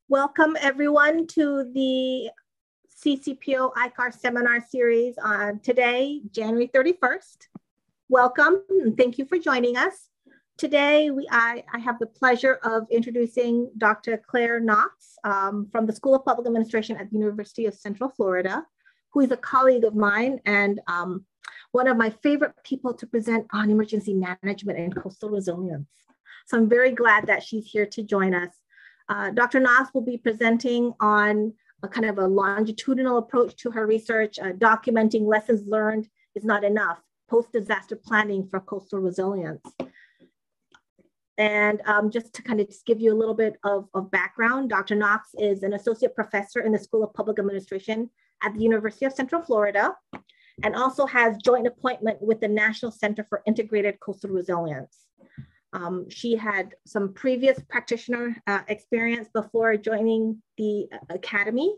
Welcome everyone to the CCPO-ICAR seminar series on today, January 31st. Welcome and thank you for joining us. Today, I have the pleasure of introducing Dr. Claire Knox from the School of Public Administration at the University of Central Florida, who is a colleague of mine and one of my favorite people to present on emergency management and coastal resilience. So I'm very glad that she's here to join us. Dr. Knox will be presenting on a kind of a longitudinal approach to her research, documenting lessons learned is not enough, post-disaster planning for coastal resilience. And just to kind of just give you a little bit of background, Dr. Knox is an associate professor in the School of Public Administration at the University of Central Florida, and also has joint appointment with the National Center for Integrated Coastal Resilience. She had some previous practitioner experience before joining the academy.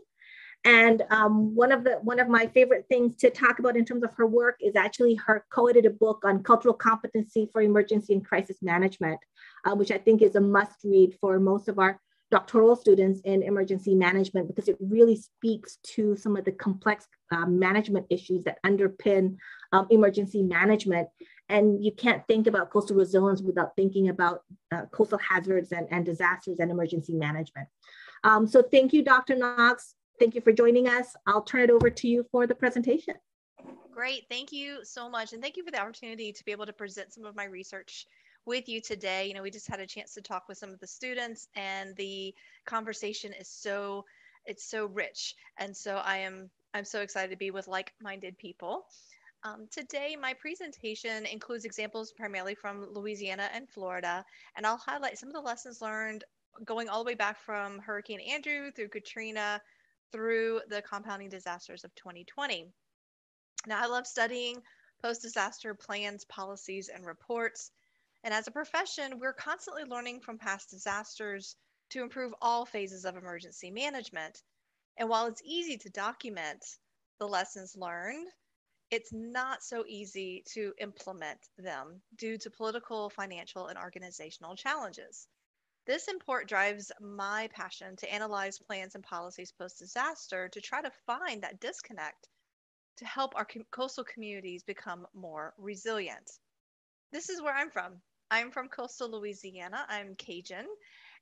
And one of my favorite things to talk about in terms of her work is actually her co-edited book on cultural competency for emergency and crisis management, which I think is a must read for most of our doctoral students in emergency management, because it really speaks to some of the complex management issues that underpin emergency management. And you can't think about coastal resilience without thinking about coastal hazards and disasters and emergency management. So thank you, Dr. Knox. Thank you for joining us. I'll turn it over to you for the presentation. Great, thank you so much. And thank you for the opportunity to be able to present some of my research with you today. You know, we just had a chance to talk with some of the students, and the conversation is so rich. And so I'm so excited to be with like-minded people. Today, my presentation includes examples primarily from Louisiana and Florida, and I'll highlight some of the lessons learned going all the way back from Hurricane Andrew through Katrina through the compounding disasters of 2020. Now, I love studying post-disaster plans, policies, and reports. And as a profession, we're constantly learning from past disasters to improve all phases of emergency management. And while it's easy to document the lessons learned, it's not so easy to implement them due to political, financial, and organizational challenges. This in part drives my passion to analyze plans and policies post-disaster to try to find that disconnect to help our coastal communities become more resilient. This is where I'm from. I'm from coastal Louisiana. I'm Cajun.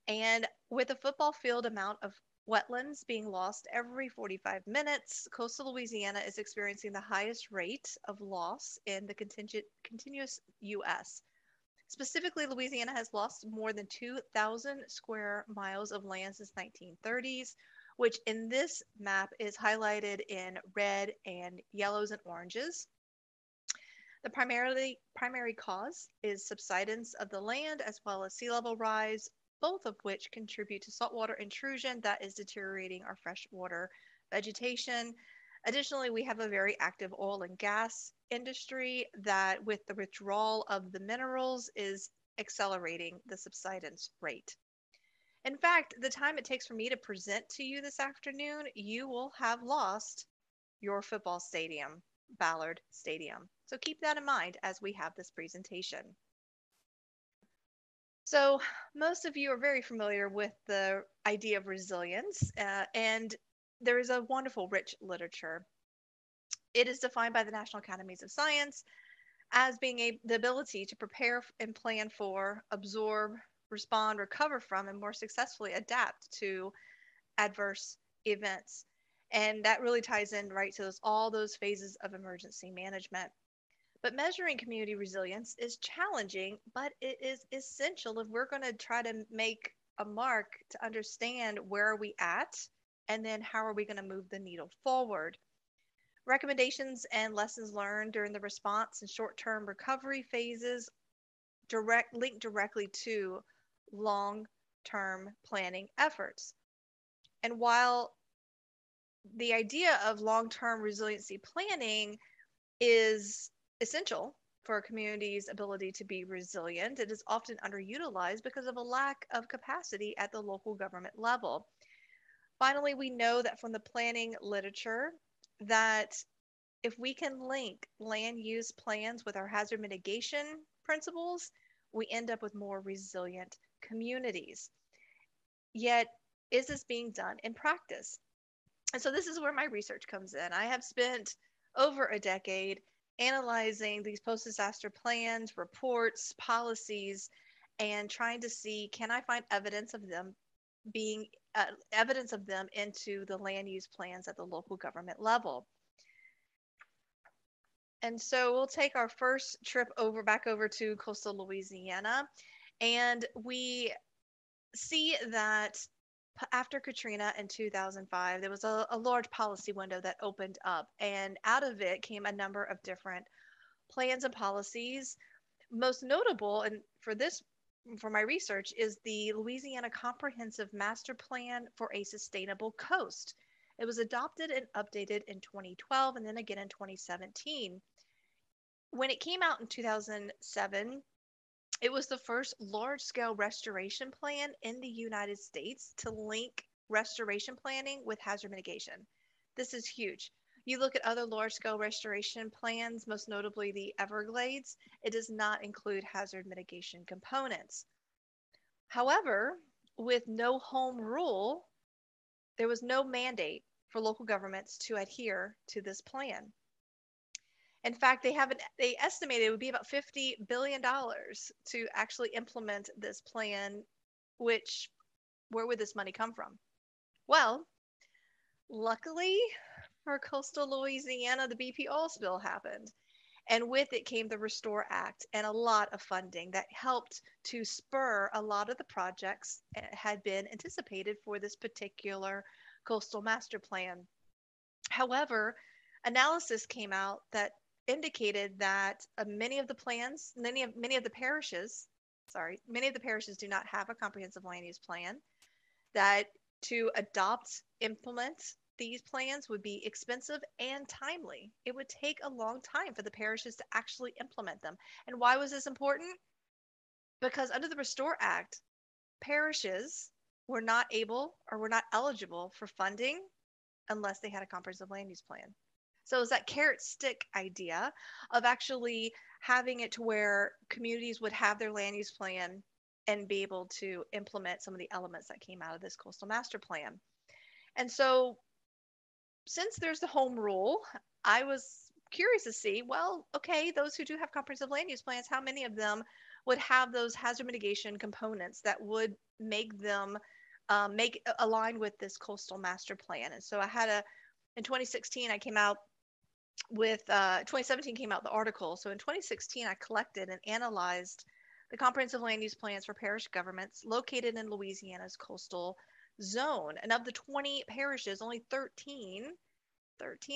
And with a football field amount of wetlands being lost every 45 minutes, coastal Louisiana is experiencing the highest rate of loss in the continuous U.S. Specifically, Louisiana has lost more than 2,000 square miles of land since 1930s, which in this map is highlighted in red and yellows and oranges. The primary cause is subsidence of the land as well as sea level rise, both of which contribute to saltwater intrusion that is deteriorating our freshwater vegetation. Additionally, we have a very active oil and gas industry that, with the withdrawal of the minerals, is accelerating the subsidence rate. In fact, the time it takes for me to present to you this afternoon, you will have lost your football stadium, Ballard Stadium. So keep that in mind as we have this presentation. So most of you are very familiar with the idea of resilience, and there is a wonderful, rich literature. It is defined by the National Academies of Science as being the ability to prepare and plan for, absorb, respond, recover from, and more successfully adapt to adverse events. And that really ties in right to all those phases of emergency management. But measuring community resilience is challenging, but it is essential if we're going to try to make a mark to understand where are we at, and then how are we going to move the needle forward. Recommendations and lessons learned during the response and short-term recovery phases link directly to long-term planning efforts. And while the idea of long-term resiliency planning is essential for a community's ability to be resilient, it is often underutilized because of a lack of capacity at the local government level. Finally, we know that from the planning literature that if we can link land use plans with our hazard mitigation principles, we end up with more resilient communities. Yet is this being done in practice? And so this is where my research comes in. I have spent over a decade analyzing these post-disaster plans, reports, policies, and trying to see, can I find evidence of them being evidence of them into the land use plans at the local government level. And so we'll take our first trip back over to coastal Louisiana, and we see that after Katrina in 2005, there was a large policy window that opened up, and out of it came a number of different plans and policies. Most notable, and for my research, is the Louisiana Comprehensive Master Plan for a Sustainable Coast. It was adopted and updated in 2012 and then again in 2017. When it came out in 2007, it was the first large scale restoration plan in the United States to link restoration planning with hazard mitigation. This is huge. You look at other large scale restoration plans, most notably the Everglades, it does not include hazard mitigation components. However, with no home rule, there was no mandate for local governments to adhere to this plan. In fact, they estimated it would be about $50 billion to actually implement this plan, which, where would this money come from? Well, luckily for coastal Louisiana, the BP oil spill happened. And with it came the Restore Act and a lot of funding that helped to spur a lot of the projects that had been anticipated for this particular coastal master plan. However, analysis came out that indicated that many of the parishes do not have a comprehensive land use plan, that to implement these plans would be expensive and timely. It would take a long time for the parishes to actually implement them. And why was this important? Because under the Restore Act, parishes were not eligible for funding unless they had a comprehensive land use plan. So it's that carrot stick idea of actually having it to where communities would have their land use plan and be able to implement some of the elements that came out of this coastal master plan. And so since there's the home rule, I was curious to see, well, okay, those who do have comprehensive land use plans, how many of them would have those hazard mitigation components that would make them align with this coastal master plan? And so in 2016, I came out with 2017 came out the article. So in 2016, I collected and analyzed the comprehensive land use plans for parish governments located in Louisiana's coastal zone. And of the 20 parishes, only 13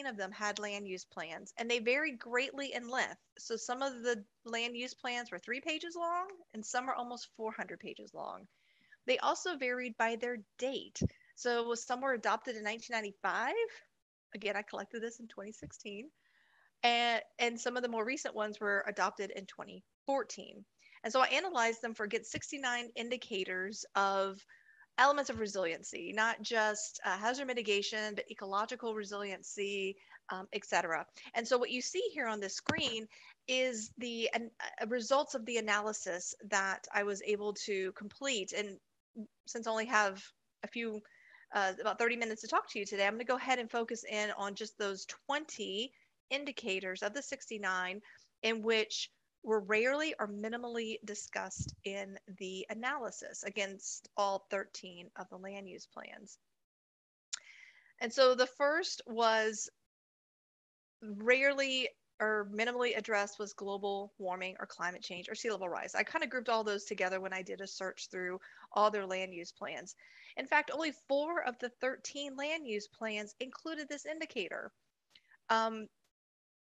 of them had land use plans, and they varied greatly in length. So some of the land use plans were 3 pages long, and some are almost 400 pages long. They also varied by their date. So some were adopted in 1995. Again, I collected this in 2016. And some of the more recent ones were adopted in 2014. And so I analyzed them for 69 indicators of elements of resiliency, not just hazard mitigation, but ecological resiliency, et cetera. And so what you see here on this screen is the results of the analysis that I was able to complete. And since I only have about 30 minutes to talk to you today, I'm going to go ahead and focus in on just those 20 indicators of the 69 in which were rarely or minimally discussed in the analysis against all 13 of the land use plans. And so the first was rarely or minimally addressed was global warming or climate change or sea level rise. I kind of grouped all those together when I did a search through all their land use plans. In fact, only 4 of the 13 land use plans included this indicator.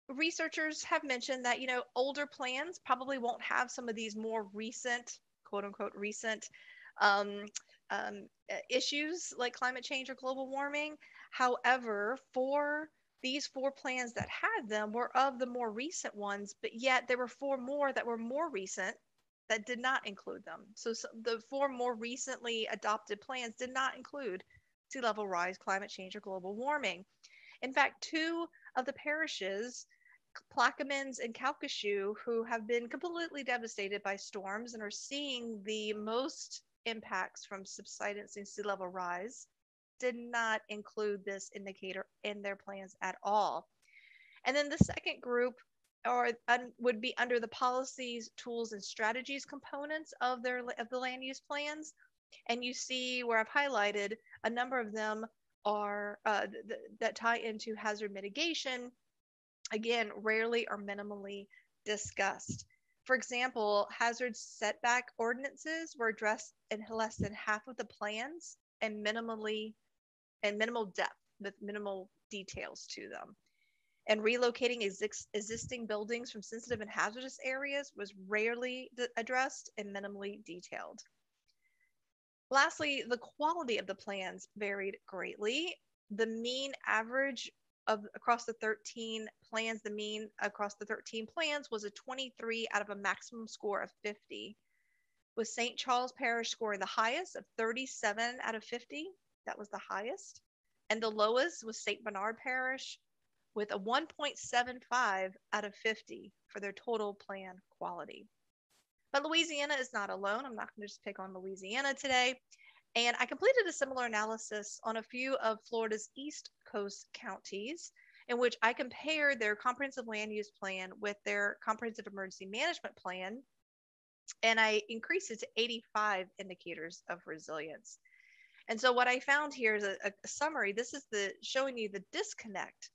Researchers have mentioned that, older plans probably won't have some of these more recent, quote unquote, recent issues like climate change or global warming. However, these 4 plans that had them were of the more recent ones, but yet there were 4 more that were more recent that did not include them. So the 4 more recently adopted plans did not include sea level rise, climate change, or global warming. In fact, 2 of the parishes, Plaquemines and Calcasieu, who have been completely devastated by storms and are seeing the most impacts from subsidence and sea level rise did not include this indicator in their plans at all. And then the second group would be under the policies, tools, and strategies components of the land use plans. And you see where I've highlighted a number of them are that tie into hazard mitigation, again, rarely or minimally discussed. For example, hazard setback ordinances were addressed in less than half of the plans and minimal depth with minimal details to them. And relocating existing buildings from sensitive and hazardous areas was rarely addressed and minimally detailed. Lastly, the quality of the plans varied greatly. The mean average across the 13 plans, was a 23 out of a maximum score of 50, with St. Charles Parish scoring the highest of 37 out of 50. That was the highest. And the lowest was St. Bernard Parish with a 1.75 out of 50 for their total plan quality. But Louisiana is not alone. I'm not going to just pick on Louisiana today. And I completed a similar analysis on a few of Florida's East Coast counties, in which I compared their comprehensive land use plan with their comprehensive emergency management plan, and I increased it to 85 indicators of resilience. And so what I found here is a summary. This is showing you the disconnect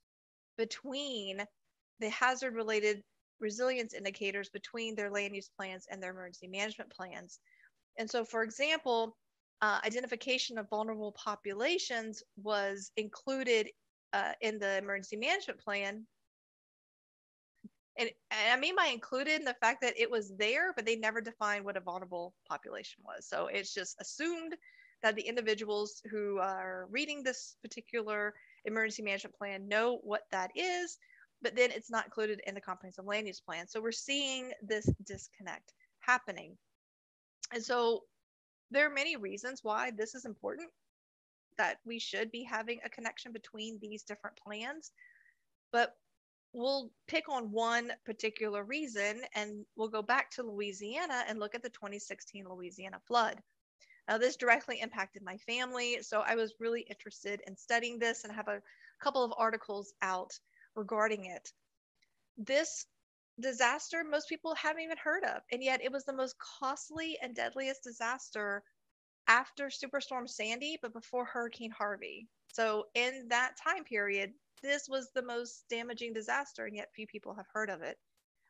between the hazard-related resilience indicators between their land use plans and their emergency management plans. And so, for example, identification of vulnerable populations was included in the emergency management plan. And I mean by included in the fact that it was there, but they never defined what a vulnerable population was. So it's just assumed that the individuals who are reading this particular emergency management plan know what that is, but then it's not included in the comprehensive land use plan. So we're seeing this disconnect happening. And so there are many reasons why this is important, that we should be having a connection between these different plans. But we'll pick on one particular reason, and we'll go back to Louisiana and look at the 2016 Louisiana flood. Now, this directly impacted my family, so I was really interested in studying this and have a couple of articles out regarding it. This disaster most people haven't even heard of, and yet it was the most costly and deadliest disaster after Superstorm Sandy, but before Hurricane Harvey. So in that time period, this was the most damaging disaster, and yet few people have heard of it.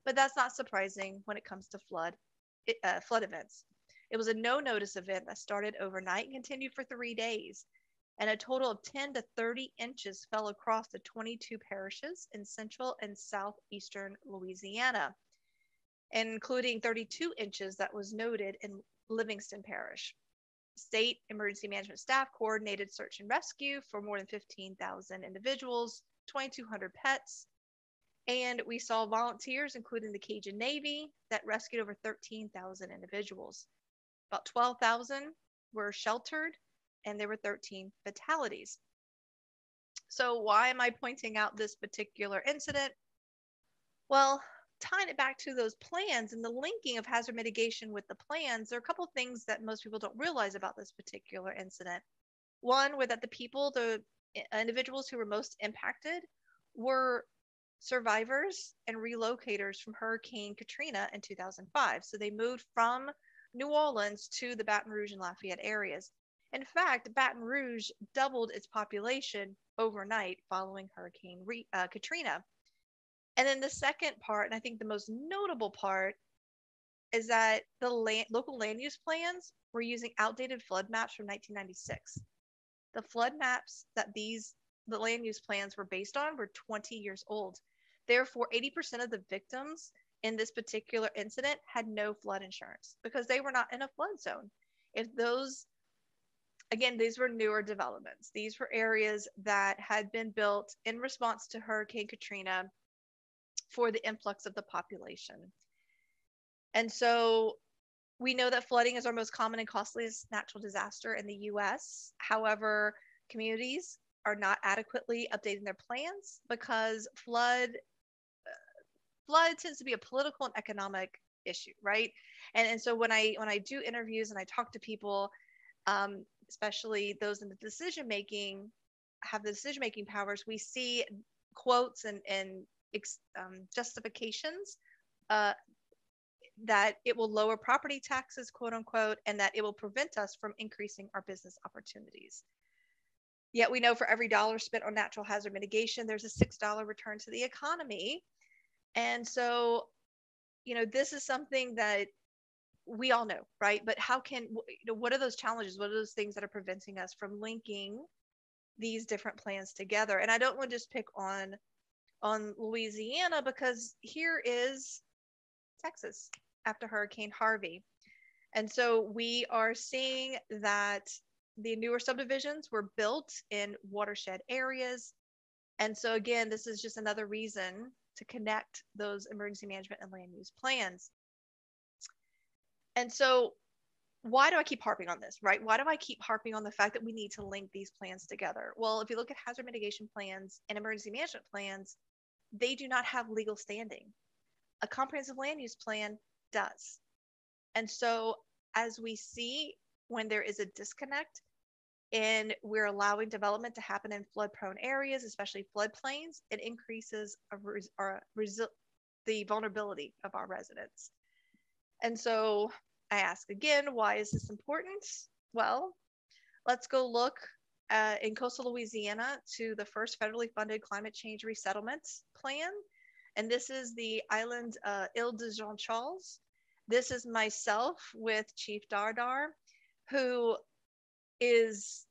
But that's not surprising when it comes to flood events. It was a no-notice event that started overnight and continued for 3 days. And a total of 10 to 30 inches fell across the 22 parishes in central and southeastern Louisiana, including 32 inches that was noted in Livingston Parish. State emergency management staff coordinated search and rescue for more than 15,000 individuals, 2,200 pets, and we saw volunteers, including the Cajun Navy, that rescued over 13,000 individuals. About 12,000 were sheltered, and there were 13 fatalities. So why am I pointing out this particular incident? Well, tying it back to those plans and the linking of hazard mitigation with the plans, there are a couple of things that most people don't realize about this particular incident. One, were that the individuals who were most impacted were survivors and relocators from Hurricane Katrina in 2005. So they moved from New Orleans to the Baton Rouge and Lafayette areas. In fact, Baton Rouge doubled its population overnight following Hurricane Katrina. And then the second part, and I think the most notable part, is that the local land use plans were using outdated flood maps from 1996. The flood maps that the land use plans were based on were 20 years old. Therefore, 80% of the victims in this particular incident had no flood insurance because they were not in a flood zone. These were newer developments. These were areas that had been built in response to Hurricane Katrina for the influx of the population. And so we know that flooding is our most common and costliest natural disaster in the US. However, communities are not adequately updating their plans because flood tends to be a political and economic issue, right? And so when I do interviews and I talk to people, especially those in the decision making, have the decision making powers, we see quotes and justifications uh, that it will lower property taxes, quote unquote, and that it will prevent us from increasing our business opportunities. Yet we know for every dollar spent on natural hazard mitigation, there's a $6 return to the economy. And so, this is something that we all know, right? But how can, what are those challenges? What are those things that are preventing us from linking these different plans together? And I don't want to just pick on Louisiana, because here is Texas after Hurricane Harvey. And so we are seeing that the newer subdivisions were built in watershed areas. And so again, this is just another reason to connect those emergency management and land use plans. And so why do I keep harping on this, right? Why do I keep harping on the fact that we need to link these plans together? Well, if you look at hazard mitigation plans and emergency management plans, they do not have legal standing. A comprehensive land use plan does. And so as we see, when there is a disconnect and we're allowing development to happen in flood prone areas, especially floodplains, it increases the vulnerability of our residents. And so I ask again, why is this important? Well, let's go look in coastal Louisiana to the first federally funded climate change resettlement plan. And this is the island Ile de Jean Charles. This is myself with Chief Dardar, who is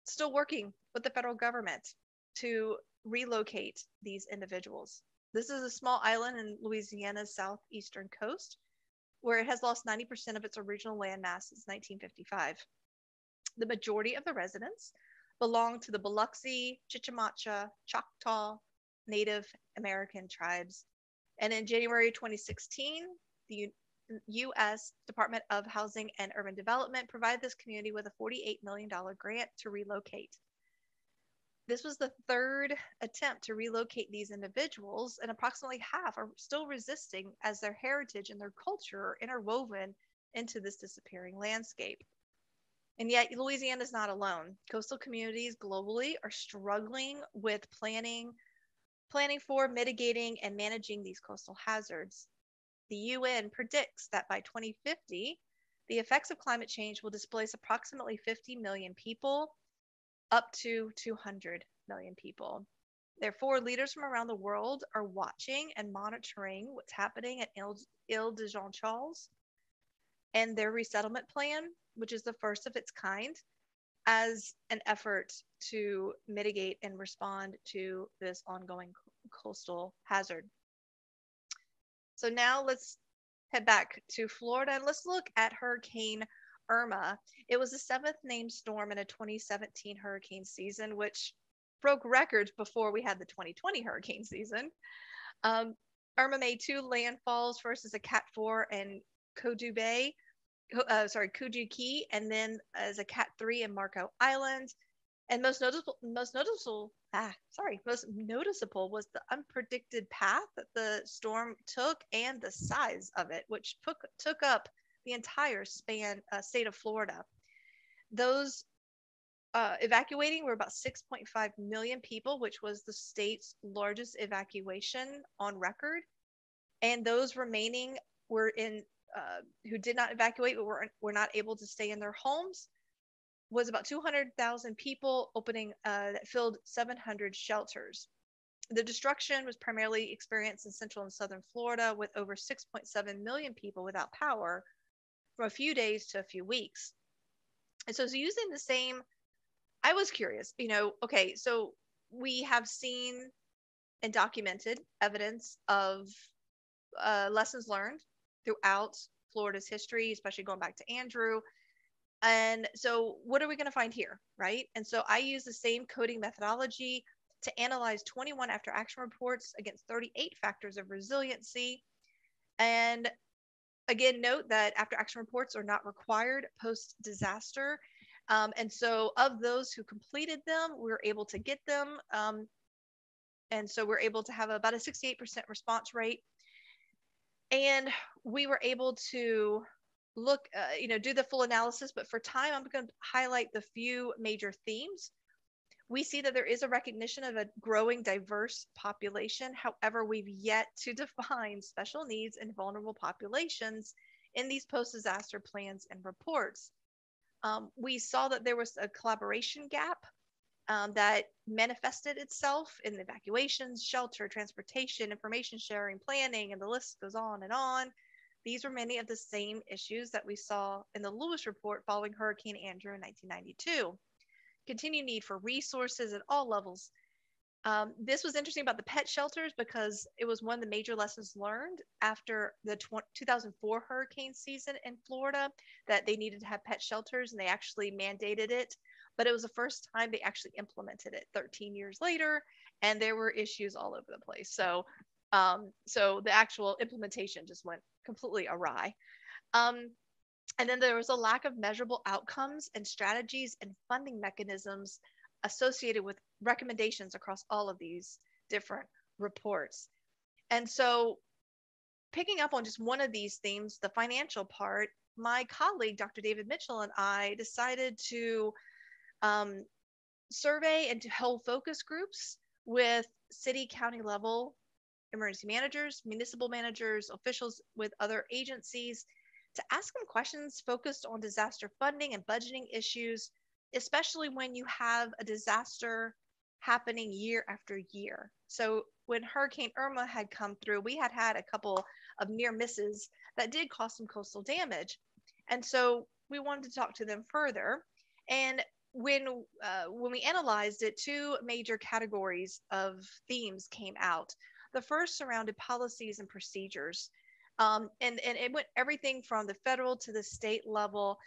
still working with the federal government to relocate these individuals. This is a small island in Louisiana's southeastern coast, where it has lost 90% of its original landmass since 1955. The majority of the residents belong to the Biloxi, Chicamacha, Choctaw, Native American tribes. And in January 2016, the U.S. Department of Housing and Urban Development provided this community with a $48 million grant to relocate. This was the third attempt to relocate these individuals, and approximately half are still resisting as their heritage and their culture are interwoven into this disappearing landscape. And yet, Louisiana is not alone. Coastal communities globally are struggling with planning for, mitigating, and managing these coastal hazards. The UN predicts that by 2050, the effects of climate change will displace approximately 50 million people, up to 200 million people. Therefore, leaders from around the world are watching and monitoring what's happening at Ile de Jean Charles and their resettlement plan, which is the first of its kind, as an effort to mitigate and respond to this ongoing coastal hazard. So now let's head back to Florida and let's look at Hurricane Irma. It was the seventh named storm in a 2017 hurricane season, which broke records before we had the 2020 hurricane season. Irma made two landfalls, first as a Cat 4 in Koju Key, and then as a Cat 3 in Marco Island. And most noticeable was the unpredicted path that the storm took and the size of it, which took up the entire state of Florida. Those evacuating were about 6.5 million people, which was the state's largest evacuation on record. And those remaining were who did not evacuate but were not able to stay in their homes, was about 200,000 people that filled 700 shelters. The destruction was primarily experienced in central and southern Florida, with over 6.7 million people without power from a few days to a few weeks. And so using the same, I was curious, okay, so we have seen and documented evidence of lessons learned throughout Florida's history, especially going back to Andrew. And so what are we going to find here, right? And so I use the same coding methodology to analyze 21 after action reports against 38 factors of resiliency. And again, note that after action reports are not required post-disaster. And so of those who completed them, we were able to get them. And so we're able to have about a 68% response rate. And we were able to look, do the full analysis, but for time, I'm going to highlight the few major themes. We see that there is a recognition of a growing diverse population. However, we've yet to define special needs and vulnerable populations in these post-disaster plans and reports. We saw that there was a collaboration gap that manifested itself in evacuations, shelter, transportation, information sharing, planning, and the list goes on and on. These were many of the same issues that we saw in the Lewis report following Hurricane Andrew in 1992. Continued need for resources at all levels. This was interesting about the pet shelters because it was one of the major lessons learned after the 2004 hurricane season in Florida, that they needed to have pet shelters, and they actually mandated it. But it was the first time they actually implemented it 13 years later, and there were issues all over the place. So the actual implementation just went completely awry. And then there was a lack of measurable outcomes and strategies and funding mechanisms associated with recommendations across all of these different reports. And so, picking up on just one of these themes, the financial part, my colleague, Dr. David Mitchell, and I decided to survey and to hold focus groups with city, county level emergency managers, municipal managers, officials with other agencies, to ask them questions focused on disaster funding and budgeting issues, especially when you have a disaster happening year after year. So when Hurricane Irma had come through, we had a couple of near misses that did cause some coastal damage. And so we wanted to talk to them further. And when we analyzed it, two major categories of themes came out. The first surrounded policies and procedures. And it went everything from the federal to the state level,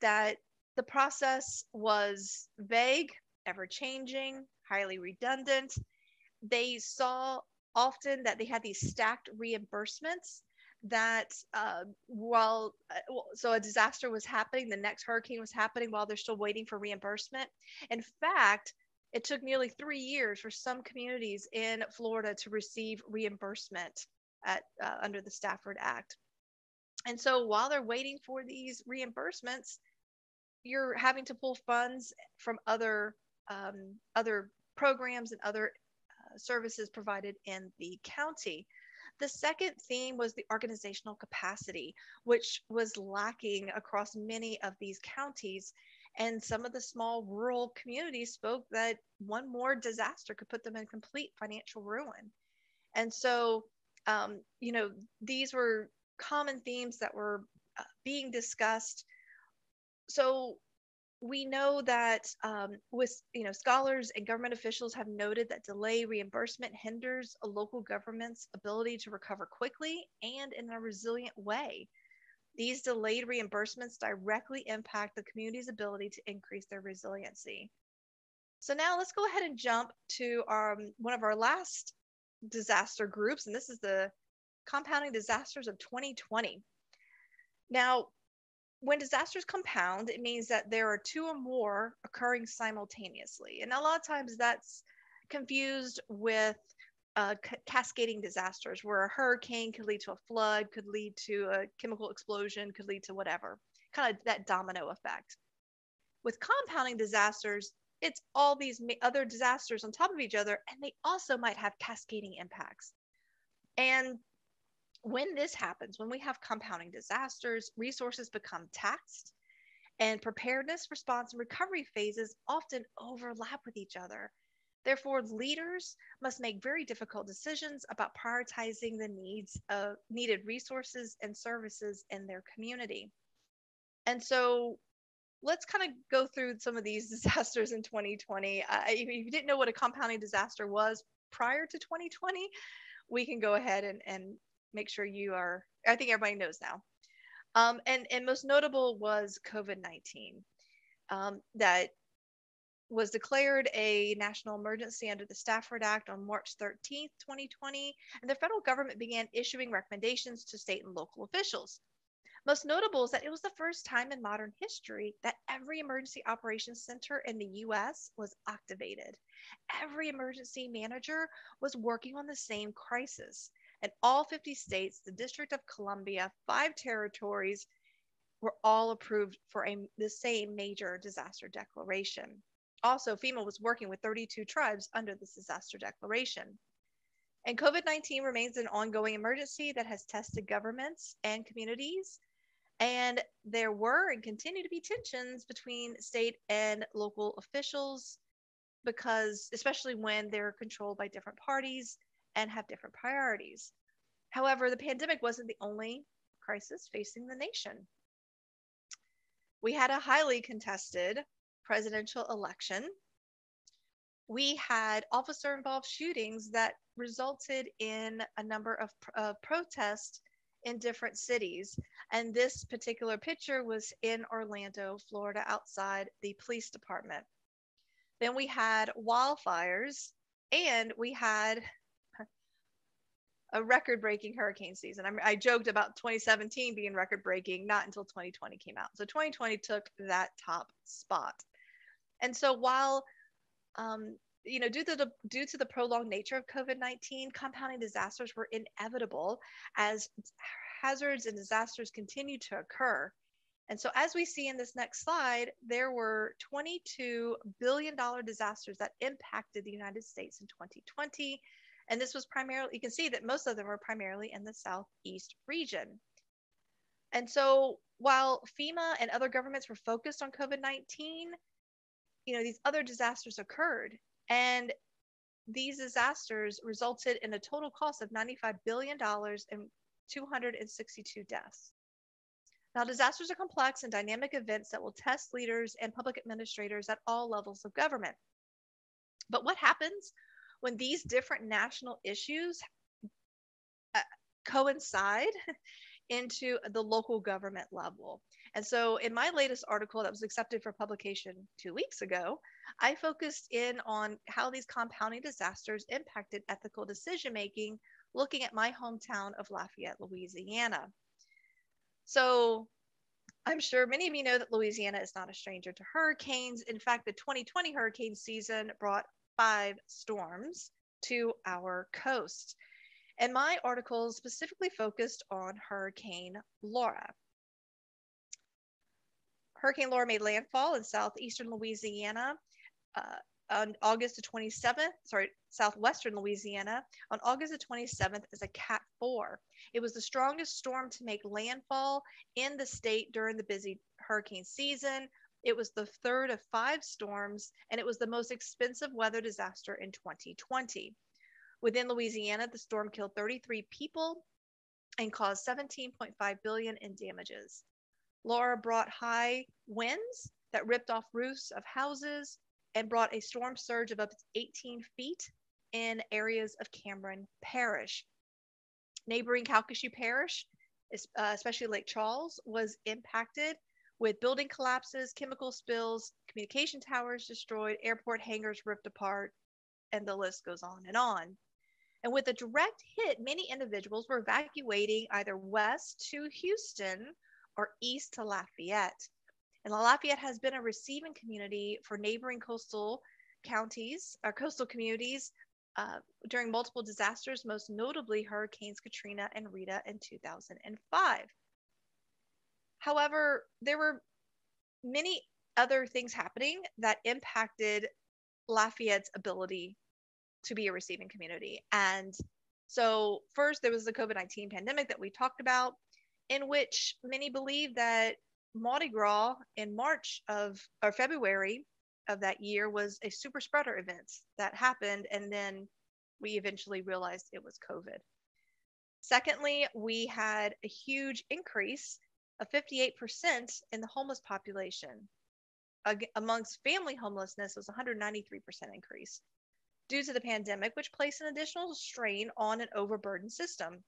that the process was vague, ever changing, highly redundant. They saw often that they had these stacked reimbursements that so a disaster was happening, the next hurricane was happening while they're still waiting for reimbursement. In fact, it took nearly 3 years for some communities in Florida to receive reimbursement under the Stafford Act. And so while they're waiting for these reimbursements, you're having to pull funds from other programs and other services provided in the county. The second theme was the organizational capacity, which was lacking across many of these counties. And some of the small rural communities spoke that one more disaster could put them in complete financial ruin. And so, these were common themes that were being discussed. So we know that scholars and government officials have noted that delay reimbursement hinders a local government's ability to recover quickly and in a resilient way. These delayed reimbursements directly impact the community's ability to increase their resiliency. So now let's go ahead and jump to one of our last disaster groups, and this is the compounding disasters of 2020. Now, when disasters compound, it means that there are two or more occurring simultaneously. And a lot of times that's confused with cascading disasters, where a hurricane could lead to a flood, could lead to a chemical explosion, could lead to whatever, kind of that domino effect. With compounding disasters, it's all these other disasters on top of each other, and they also might have cascading impacts. And when this happens, when we have compounding disasters, resources become taxed, and preparedness, response, and recovery phases often overlap with each other. Therefore, leaders must make very difficult decisions about prioritizing the needs of needed resources and services in their community. And so let's kind of go through some of these disasters in 2020. If you didn't know what a compounding disaster was prior to 2020, we can go ahead and make sure I think everybody knows now. And most notable was COVID-19, that was declared a national emergency under the Stafford Act on March 13th, 2020, and the federal government began issuing recommendations to state and local officials. Most notable is that it was the first time in modern history that every emergency operations center in the U.S. was activated. Every emergency manager was working on the same crisis. And all 50 states, the District of Columbia, 5 territories were all approved for the same major disaster declaration. Also, FEMA was working with 32 tribes under this disaster declaration. And COVID-19 remains an ongoing emergency that has tested governments and communities. And there were and continue to be tensions between state and local officials, because especially when they're controlled by different parties and have different priorities. However, the pandemic wasn't the only crisis facing the nation. We had a highly contested presidential election. We had officer involved shootings that resulted in a number of protests in different cities. And this particular picture was in Orlando, Florida, outside the police department. Then we had wildfires, and we had a record-breaking hurricane season. I joked about 2017 being record-breaking, not until 2020 came out. So 2020 took that top spot. And so while due to the prolonged nature of COVID-19, compounding disasters were inevitable as hazards and disasters continued to occur. And so as we see in this next slide, there were $22 billion disasters that impacted the United States in 2020. And this was primarily, you can see that most of them were primarily in the Southeast region. And so while FEMA and other governments were focused on COVID-19, these other disasters occurred. And these disasters resulted in a total cost of $95 billion and 262 deaths. Now, disasters are complex and dynamic events that will test leaders and public administrators at all levels of government. But what happens when these different national issues coincide into the local government level? And so in my latest article that was accepted for publication 2 weeks ago, I focused in on how these compounding disasters impacted ethical decision-making, looking at my hometown of Lafayette, Louisiana. So I'm sure many of you know that Louisiana is not a stranger to hurricanes. In fact, the 2020 hurricane season brought 5 storms to our coast. And my article specifically focused on Hurricane Laura. Hurricane Laura made landfall in southeastern Louisiana on August the 27th, southwestern Louisiana on August the 27th as a Cat 4. It was the strongest storm to make landfall in the state during the busy hurricane season. It was the third of 5 storms, and it was the most expensive weather disaster in 2020. Within Louisiana, the storm killed 33 people and caused $17.5 billion in damages. Laura brought high winds that ripped off roofs of houses and brought a storm surge of up to 18 feet in areas of Cameron Parish. Neighboring Calcasieu Parish, especially Lake Charles, was impacted with building collapses, chemical spills, communication towers destroyed, airport hangars ripped apart, and the list goes on and on. And with a direct hit, many individuals were evacuating either west to Houston or east to Lafayette. And Lafayette has been a receiving community for neighboring coastal counties or coastal communities during multiple disasters, most notably Hurricanes Katrina and Rita in 2005. However, there were many other things happening that impacted Lafayette's ability to be a receiving community. And so first, there was the COVID-19 pandemic that we talked about, in which many believe that Mardi Gras in February of that year was a super spreader event that happened, and then we eventually realized it was COVID. Secondly, we had a huge increase of 58% in the homeless population. Amongst family homelessness was 193% increase due to the pandemic, which placed an additional strain on an overburdened system.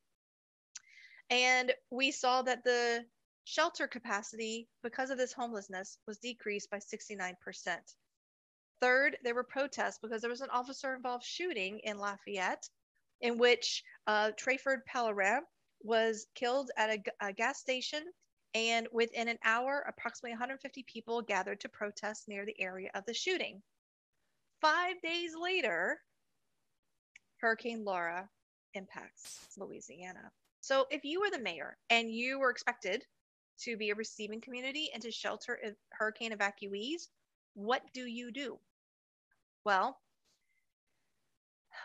And we saw that the shelter capacity, because of this homelessness, was decreased by 69%. Third, there were protests because there was an officer-involved shooting in Lafayette in which Trayford Pellerin was killed at a gas station, and within an hour, approximately 150 people gathered to protest near the area of the shooting. 5 days later, Hurricane Laura impacts Louisiana. So if you were the mayor and you were expected to be a receiving community and to shelter hurricane evacuees, what do you do? Well,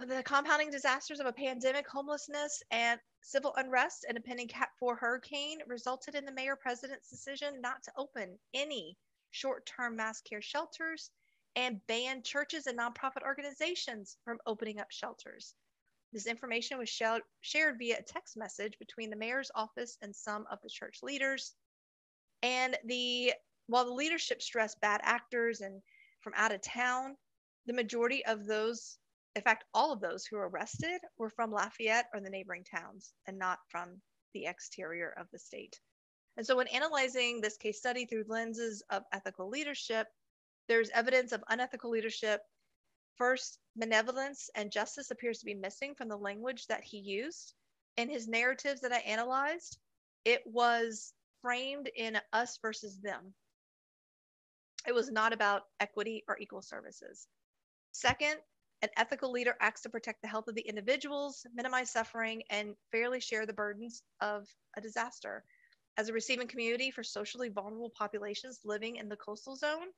the compounding disasters of a pandemic, homelessness, and civil unrest and a pending Cat 4 hurricane resulted in the mayor-president's decision not to open any short-term mass care shelters and ban churches and nonprofit organizations from opening up shelters. This information was shared via a text message between the mayor's office and some of the church leaders. And while the leadership stressed bad actors and from out of town, the majority of those, in fact, all of those who were arrested were from Lafayette or the neighboring towns and not from the exterior of the state. And so when analyzing this case study through lenses of ethical leadership, there's evidence of unethical leadership. First, benevolence and justice appears to be missing from the language that he used. In his narratives that I analyzed, it was framed in us versus them. It was not about equity or equal services. Second, an ethical leader acts to protect the health of the individuals, minimize suffering, and fairly share the burdens of a disaster. As a receiving community for socially vulnerable populations living in the coastal zone,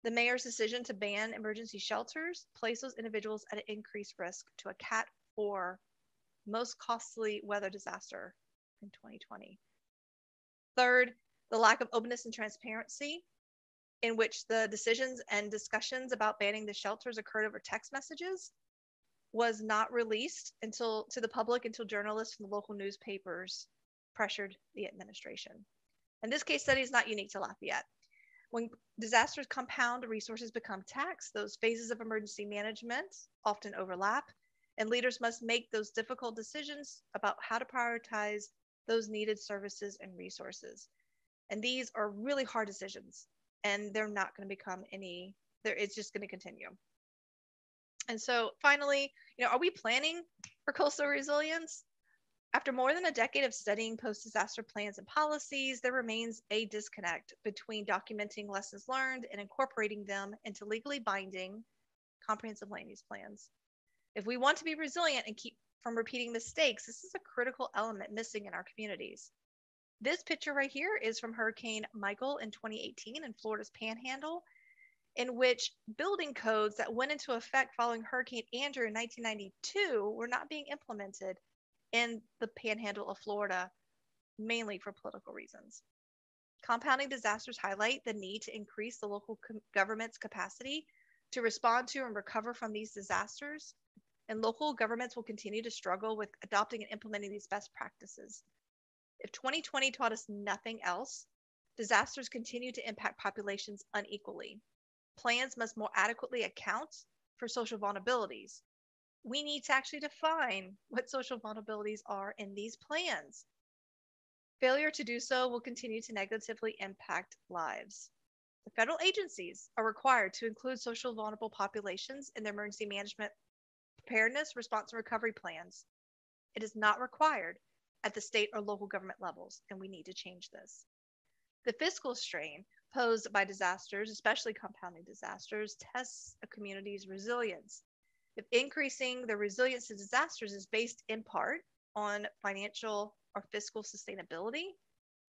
the mayor's decision to ban emergency shelters placed those individuals at an increased risk to a Cat 4 most costly weather disaster in 2020. Third, the lack of openness and transparency in which the decisions and discussions about banning the shelters occurred over text messages was not released to the public until journalists from the local newspapers pressured the administration. And this case study is not unique to Lafayette. When disasters compound, resources become taxed. Those phases of emergency management often overlap, and leaders must make those difficult decisions about how to prioritize those needed services and resources. And these are really hard decisions, and they're not going to become it's just going to continue. And so finally, are we planning for coastal resilience? After more than a decade of studying post-disaster plans and policies, there remains a disconnect between documenting lessons learned and incorporating them into legally binding comprehensive land use plans. If we want to be resilient and keep from repeating mistakes, this is a critical element missing in our communities. This picture right here is from Hurricane Michael in 2018 in Florida's Panhandle, in which building codes that went into effect following Hurricane Andrew in 1992 were not being implemented in the Panhandle of Florida, mainly for political reasons. Compounding disasters highlight the need to increase the local government's capacity to respond to and recover from these disasters, and local governments will continue to struggle with adopting and implementing these best practices. If 2020 taught us nothing else, disasters continue to impact populations unequally. Plans must more adequately account for social vulnerabilities. We need to actually define what social vulnerabilities are in these plans. Failure to do so will continue to negatively impact lives. The federal agencies are required to include social vulnerable populations in their emergency management preparedness, response, and recovery plans. It is not required at the state or local government levels, and we need to change this. The fiscal strain posed by disasters, especially compounding disasters, tests a community's resilience. If increasing the resilience to disasters is based in part on financial or fiscal sustainability,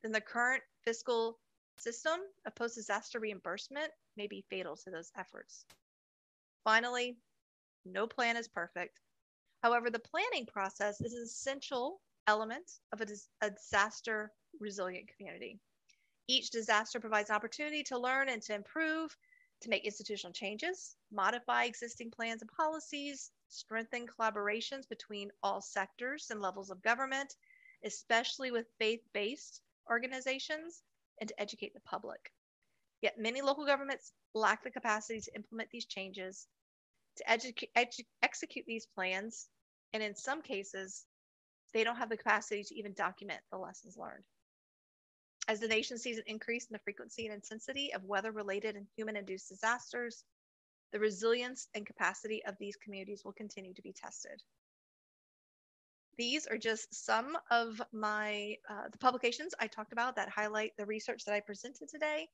then the current fiscal system of post-disaster reimbursement may be fatal to those efforts. Finally, no plan is perfect. However, the planning process is an essential element of a disaster resilient community. Each disaster provides an opportunity to learn and to improve, to make institutional changes, modify existing plans and policies, strengthen collaborations between all sectors and levels of government, especially with faith-based organizations, and to educate the public. Yet many local governments lack the capacity to implement these changes, to execute these plans, and in some cases, they don't have the capacity to even document the lessons learned. As the nation sees an increase in the frequency and intensity of weather-related and human-induced disasters, the resilience and capacity of these communities will continue to be tested. These are just some of the publications I talked about that highlight the research that I presented today.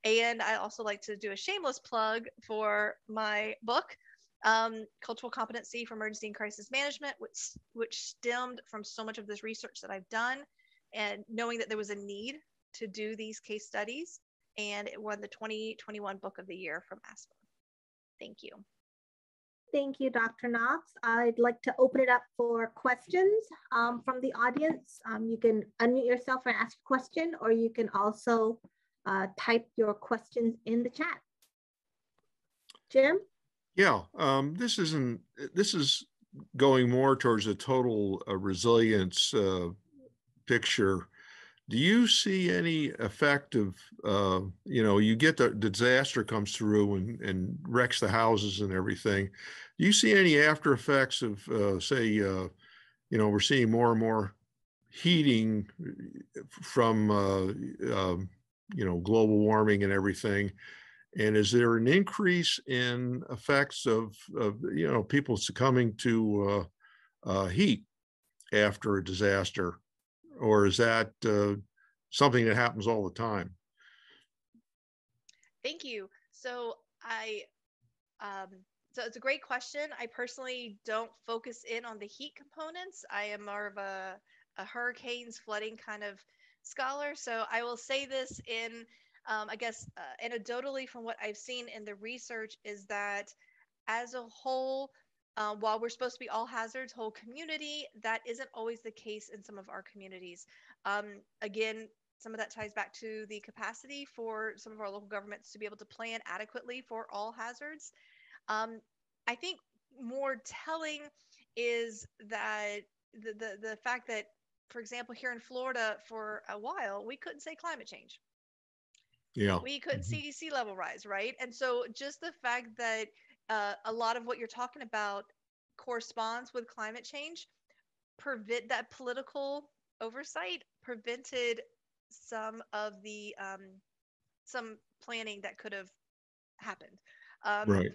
And I also like to do a shameless plug for my book. cultural competency for emergency and crisis management, which stemmed from so much of this research that I've done and knowing that there was a need to do these case studies. And it won the 2021 Book of the Year from ASPA. Thank you. Thank you, Dr. Knox. I'd like to open it up for questions from the audience. You can unmute yourself and ask a question, or you can also type your questions in the chat. Jim? Yeah, this is going more towards a total resilience picture. Do you see any effect of, you get the disaster comes through and wrecks the houses and everything. Do you see any after effects of, say, we're seeing more and more heating from, global warming and everything? And is there an increase in effects of people succumbing to heat after a disaster? Or is that something that happens all the time? Thank you. So so it's a great question. I personally don't focus in on the heat components. I am more of a hurricanes, flooding kind of scholar. So I will say this in, anecdotally from what I've seen in the research is that as a whole, while we're supposed to be all hazards, whole community, that isn't always the case in some of our communities. Again, some of that ties back to the capacity for some of our local governments to be able to plan adequately for all hazards. I think more telling is that the fact that, for example, here in Florida for a while, we couldn't say climate change. Yeah. We couldn't see sea level rise, right? And so just the fact that a lot of what you're talking about corresponds with climate change, that political oversight prevented some of the some planning that could have happened. Right.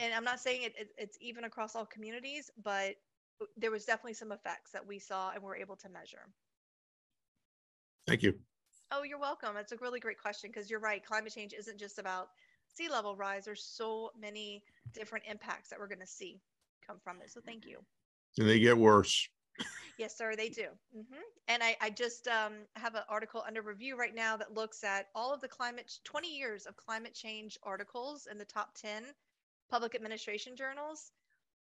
And I'm not saying it's even across all communities, but there was definitely some effects that we saw and were able to measure. Thank you. Oh, you're welcome. It's a really great question because you're right. Climate change isn't just about sea level rise. There's so many different impacts that we're going to see come from it. So thank you. And they get worse. Yes, sir, they do. And I just have an article under review right now that looks at all of the 20 years of climate change articles in the top 10 public administration journals.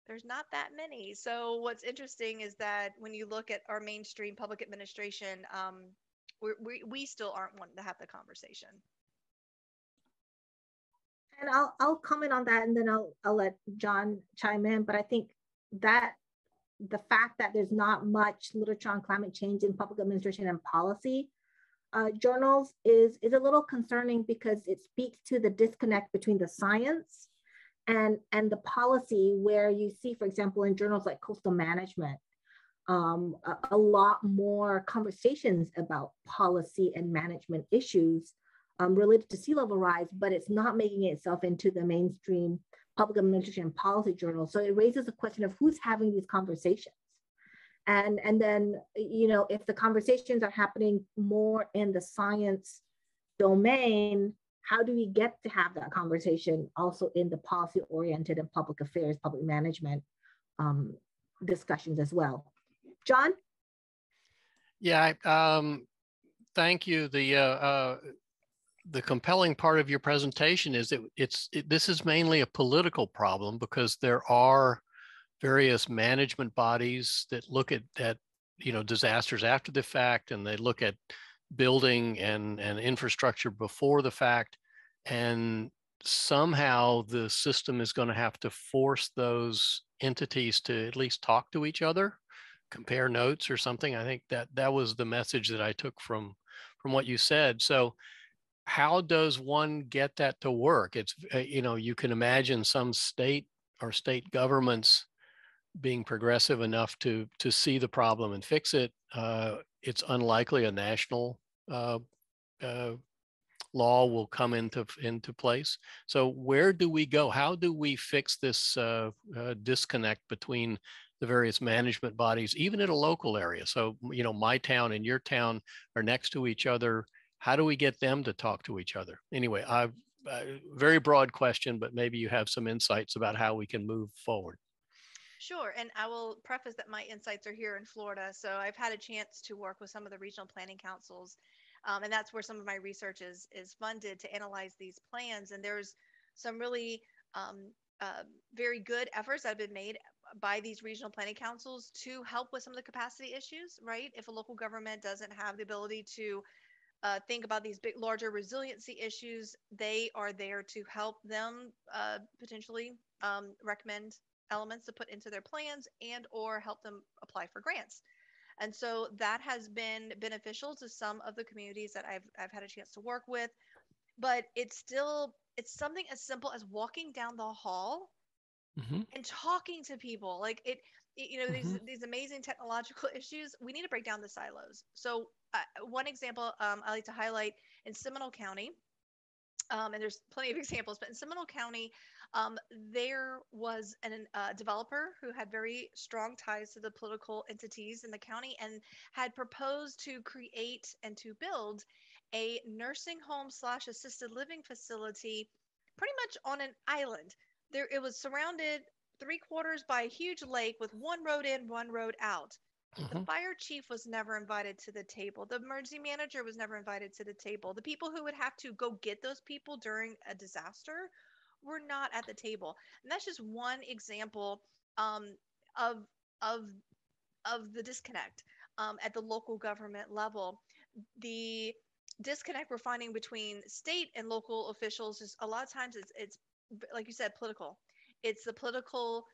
There's not that many. So what's interesting is that when you look at our mainstream public administration, we still aren't wanting to have the conversation. And I'll comment on that, and then I'll let John chime in. But I think that the fact that there's not much literature on climate change in public administration and policy journals is a little concerning because it speaks to the disconnect between the science and the policy, where you see, for example, in journals like Coastal Management, a lot more conversations about policy and management issues related to sea level rise, but it's not making itself into the mainstream public administration and policy journal. So it raises a question of who's having these conversations. And then, if the conversations are happening more in the science domain, how do we get to have that conversation also in the policy oriented and public affairs, public management discussions as well? John? Yeah, thank you. The compelling part of your presentation is that this is mainly a political problem because there are various management bodies that look at disasters after the fact, and they look at building and infrastructure before the fact, and somehow the system is going to have to force those entities to at least talk to each other, compare notes or something. I think that was the message that I took from what you said. So how does one get that to work? It's, you can imagine some state or state governments being progressive enough to see the problem and fix it. It's unlikely a national law will come into place. So where do we go? How do we fix this disconnect between the various management bodies, even in a local area? So, my town and your town are next to each other. How do we get them to talk to each other? Anyway, very broad question, but maybe you have some insights about how we can move forward. Sure. And I will preface that my insights are here in Florida. So I've had a chance to work with some of the regional planning councils. And that's where some of my research is funded to analyze these plans. And there's some really very good efforts that have been made by these regional planning councils to help with some of the capacity issues, right? If a local government doesn't have the ability to think about these big, larger resiliency issues, they are there to help them potentially recommend elements to put into their plans and or help them apply for grants. And so that has been beneficial to some of the communities that I've had a chance to work with. But it's something as simple as walking down the hall and talking to people. Like these amazing technological issues, we need to break down the silos. So one example I like to highlight in Seminole County, and there's plenty of examples, but in Seminole County, there was a developer who had very strong ties to the political entities in the county and had proposed to create and to build a nursing home / assisted living facility pretty much on an island. It was surrounded 3/4 by a huge lake with one road in, one road out. The fire chief was never invited to the table. The emergency manager was never invited to the table. The people who would have to go get those people during a disaster were not at the table. And that's just one example of the disconnect at the local government level. The disconnect we're finding between state and local officials is a lot of times it's like you said, political. It's the political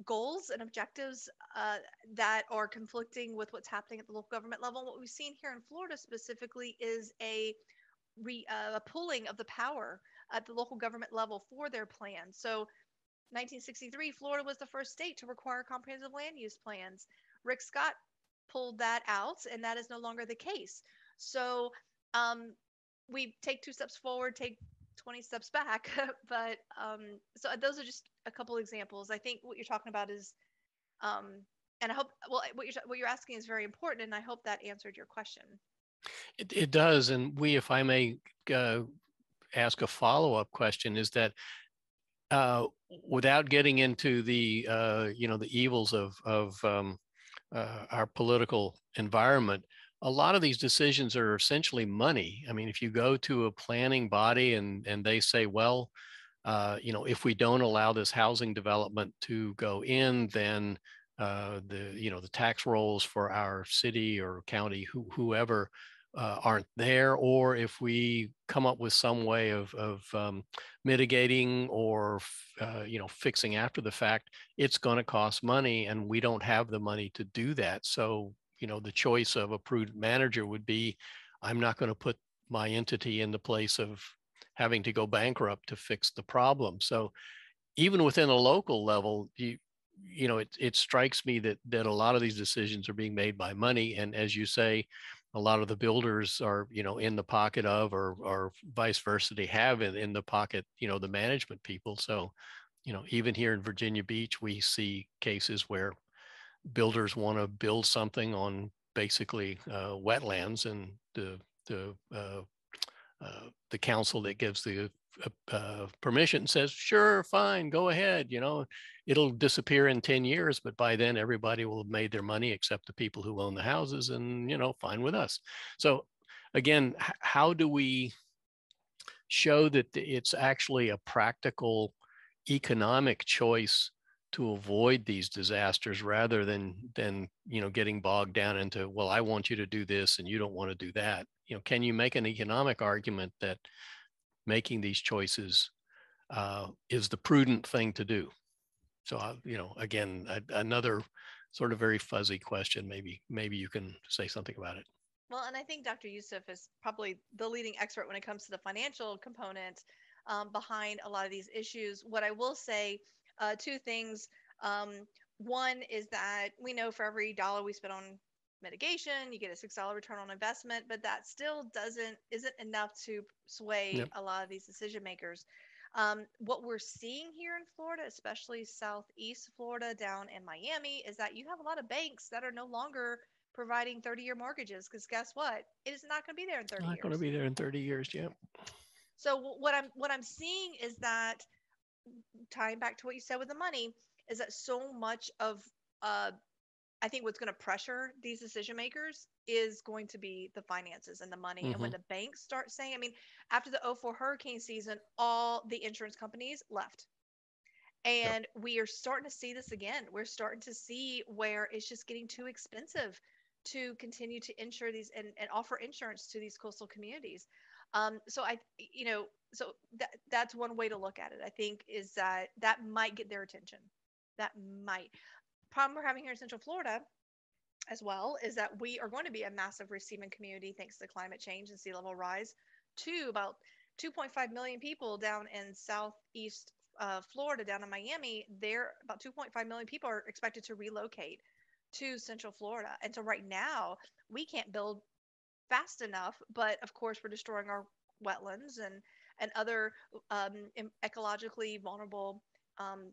goals and objectives that are conflicting with what's happening at the local government level. And what we've seen here in Florida specifically is a pooling of the power at the local government level for their plans. So 1963, Florida was the first state to require comprehensive land use plans. Rick Scott pulled that out, and that is no longer the case. So we take 2 steps forward, take 20 steps back. But so those are just a couple examples. I think what you're talking about is, and I hope, well, what you're asking is very important, and I hope that answered your question. It does. And if I may ask a follow-up question, is that without getting into the the evils of our political environment, a lot of these decisions are essentially money. I mean, if you go to a planning body and they say, well, if we don't allow this housing development to go in, then the tax rolls for our city or county, whoever, aren't there. Or if we come up with some way of mitigating or fixing after the fact, it's going to cost money, and we don't have the money to do that. So the choice of a prudent manager would be, I'm not going to put my entity in the place of having to go bankrupt to fix the problem. So even within a local level, it strikes me that a lot of these decisions are being made by money. And as you say, a lot of the builders are, in the pocket of, or vice versa, they have in the pocket, the management people. So, even here in Virginia Beach, we see cases where builders want to build something on basically wetlands, and the council that gives the permission says, sure, fine, go ahead. It'll disappear in 10 years, but by then everybody will have made their money except the people who own the houses, and fine with us. So again, how do we show that it's actually a practical economic choice to avoid these disasters, rather than getting bogged down into, well, I want you to do this and you don't want to do that? Can you make an economic argument that making these choices is the prudent thing to do? So again, another sort of very fuzzy question. Maybe you can say something about it. Well, and I think Dr. Youssef is probably the leading expert when it comes to the financial component behind a lot of these issues. What I will say, 2 things. One is that we know for every dollar we spend on mitigation, you get a $6 return on investment, but that still isn't enough to sway a lot of these decision makers. What we're seeing here in Florida, especially Southeast Florida down in Miami, is that you have a lot of banks that are no longer providing 30-year mortgages, because guess what? It is not going to be there in 30 years. Not going to be there in 30 years, yeah. So what I'm seeing is that, tying back to what you said with the money, is that so much of I think what's going to pressure these decision makers is going to be the finances and the money. And when the banks start saying, I mean, after the '04 hurricane season, all the insurance companies left. And we are starting to see this again. We're starting to see where it's just getting too expensive to continue to insure these and offer insurance to these coastal communities. So so that's one way to look at it, I think, is that might get their attention. That might. Problem we're having here in Central Florida as well is that we are going to be a massive receiving community thanks to climate change and sea level rise, to about 2.5 million people down in southeast Florida, down in Miami. There, about 2.5 million people are expected to relocate to Central Florida. And so right now, we can't build fast enough, but of course, we're destroying our wetlands and other ecologically vulnerable um,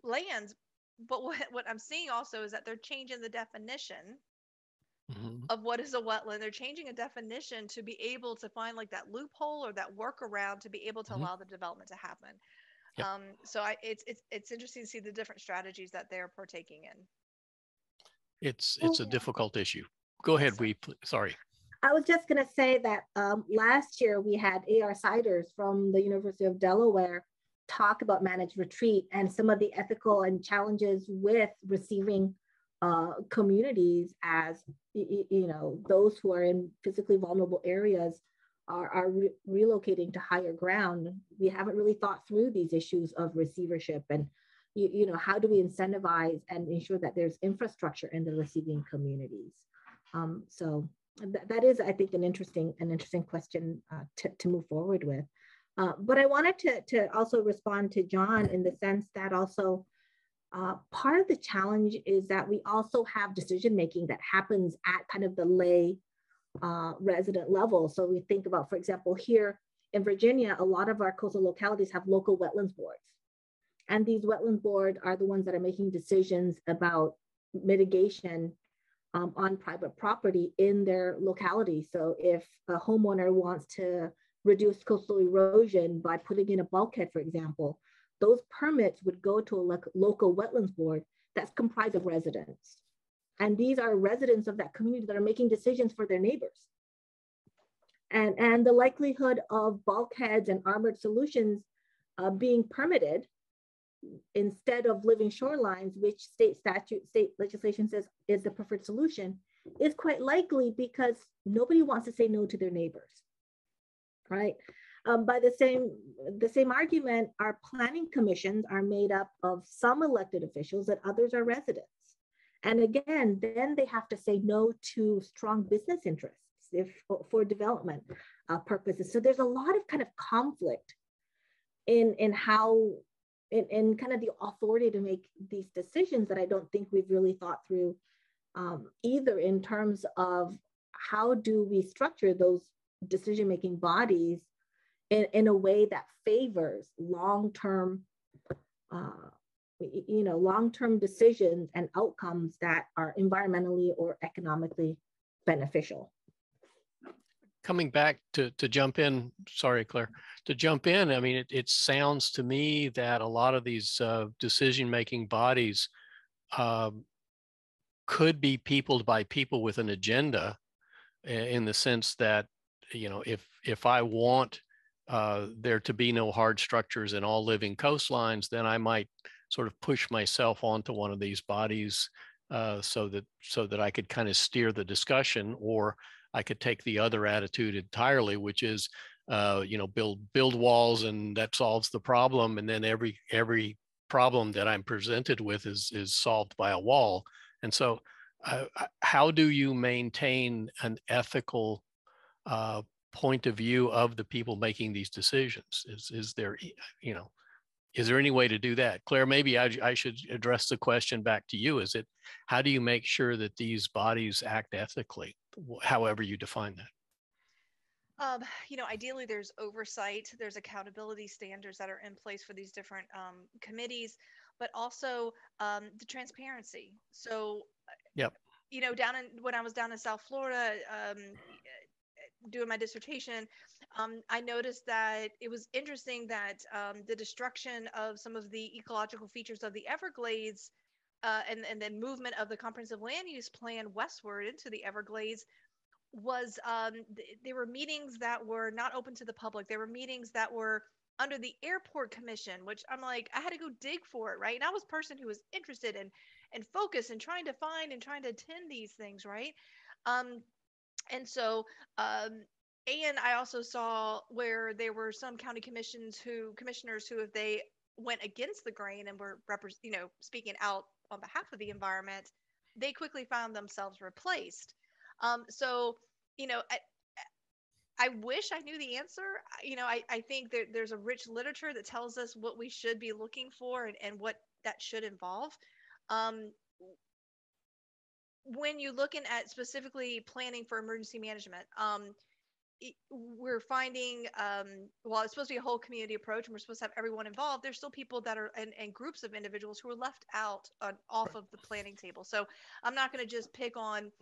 lands. But what I'm seeing also is that they're changing the definition of what is a wetland. They're changing a definition to be able to find like that loophole or that workaround to be able to allow the development to happen. So it's interesting to see the different strategies that they're partaking in. It's a difficult issue. Go ahead, sorry. I was just going to say that last year we had A.R. Siders from the University of Delaware talk about managed retreat and some of the ethical and challenges with receiving communities, as those who are in physically vulnerable areas are relocating to higher ground. We haven't really thought through these issues of receivership and how do we incentivize and ensure that there's infrastructure in the receiving communities. So that is, I think, an interesting question to move forward with. But I wanted to also respond to John in the sense that also part of the challenge is that we also have decision-making that happens at kind of the lay resident level. So we think about, for example, here in Virginia, a lot of our coastal localities have local wetlands boards. And these wetland boards are the ones that are making decisions about mitigation on private property in their locality. So if a homeowner wants to reduce coastal erosion by putting in a bulkhead, for example, those permits would go to a local wetlands board that's comprised of residents. And these are residents of that community that are making decisions for their neighbors. And the likelihood of bulkheads and armored solutions being permitted instead of living shorelines, which state legislation says is the preferred solution, is quite likely because nobody wants to say no to their neighbors, right? By the same argument, our planning commissions are made up of some elected officials and others are residents. And again, then they have to say no to strong business interests for development purposes. So there's a lot of kind of conflict in kind of the authority to make these decisions that I don't think we've really thought through either, in terms of how do we structure those decision-making bodies in a way that favors long-term decisions and outcomes that are environmentally or economically beneficial. Coming back to jump in, sorry, Claire, to jump in, I mean, it sounds to me that a lot of these decision-making bodies could be peopled by people with an agenda, in the sense that, if I want there to be no hard structures in all living coastlines, then I might sort of push myself onto one of these bodies so that I could kind of steer the discussion, or I could take the other attitude entirely, which is, build walls and that solves the problem. And then every problem that I'm presented with is solved by a wall. And so how do you maintain an ethical point of view of the people making these decisions? Is there any way to do that? Claire, maybe I should address the question back to you. How do you make sure that these bodies act ethically, however you define that? Ideally there's oversight, there's accountability standards that are in place for these different committees, but also the transparency. So, yep. When I was down in South Florida, doing my dissertation, I noticed that it was interesting that the destruction of some of the ecological features of the Everglades and the movement of the comprehensive land use plan westward into the Everglades was there were meetings that were not open to the public. There were meetings that were under the airport commission, which I'm like, I had to go dig for it, right? And I was a person who was interested in and focused and trying to find and trying to attend these things, right? Um, and so and I also saw where there were some county commissioners who, if they went against the grain and were speaking out on behalf of the environment, they quickly found themselves replaced. So, you know, I wish I knew the answer. I think there's a rich literature that tells us what we should be looking for and what that should involve. Um, when you're looking at specifically planning for emergency management, we're finding, while it's supposed to be a whole community approach and we're supposed to have everyone involved, there's still people that are and groups of individuals who are left out off of the planning table. So I'm not going to just pick on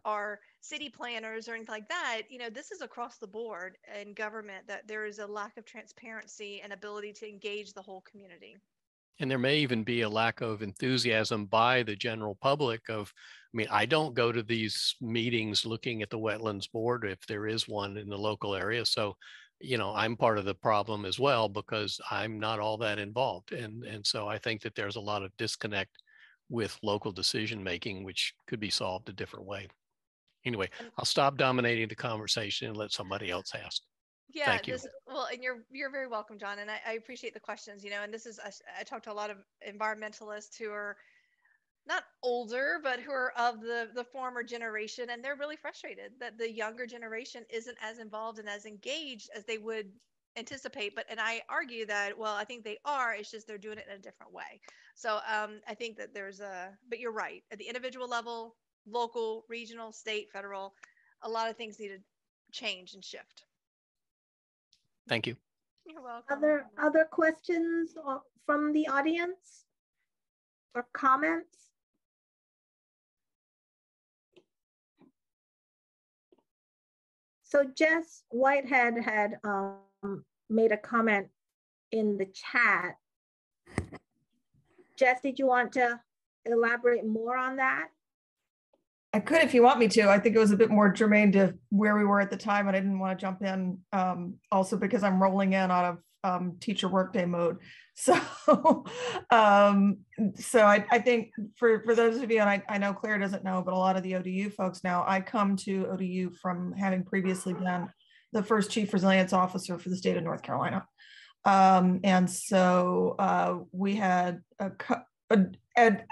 our city planners or anything like that. This is across the board in government, that there is a lack of transparency and ability to engage the whole community. And there may even be a lack of enthusiasm by the general public I don't go to these meetings looking at the wetlands board if there is one in the local area. So, I'm part of the problem as well because I'm not all that involved. And so I think that there's a lot of disconnect with local decision making, which could be solved a different way. Anyway, I'll stop dominating the conversation and let somebody else ask. Yeah, Thank you. And you're very welcome, John. And I appreciate the questions, and this is, I talk to a lot of environmentalists who are not older, but who are of the former generation. And they're really frustrated that the younger generation isn't as involved and as engaged as they would anticipate. And I argue that, well, I think they are, it's just they're doing it in a different way. So I think that but you're right, at the individual level, local, regional, state, federal, a lot of things need to change and shift. Thank you. You're welcome. Other questions from the audience or comments? So Jess Whitehead had made a comment in the chat. Jess, did you want to elaborate more on that? I could if you want me to. I think it was a bit more germane to where we were at the time, and I didn't want to jump in also because I'm rolling in out of teacher workday mode. So, I think for those of you, and I know Claire doesn't know, but a lot of the ODU folks now, I come to ODU from having previously been the first chief resilience officer for the state of North Carolina. And so we had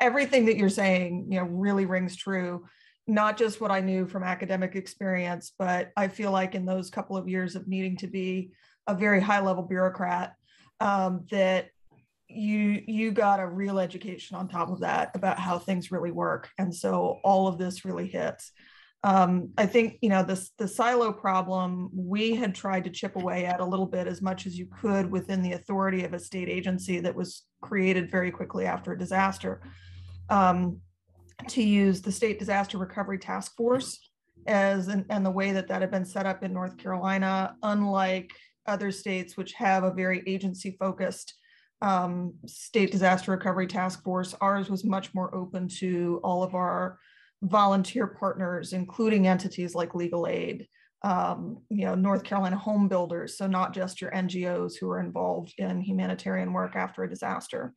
everything that you're saying, really rings true. Not just what I knew from academic experience, but I feel like in those couple of years of needing to be a very high level bureaucrat, that you got a real education on top of that about how things really work. And so all of this really hits. I think, the silo problem, we had tried to chip away at a little bit as much as you could within the authority of a state agency that was created very quickly after a disaster. To use the State Disaster Recovery Task Force and the way that had been set up in North Carolina, unlike other states which have a very agency focused State Disaster Recovery Task Force, ours was much more open to all of our volunteer partners, including entities like legal aid, North Carolina home builders. So not just your NGOs who are involved in humanitarian work after a disaster,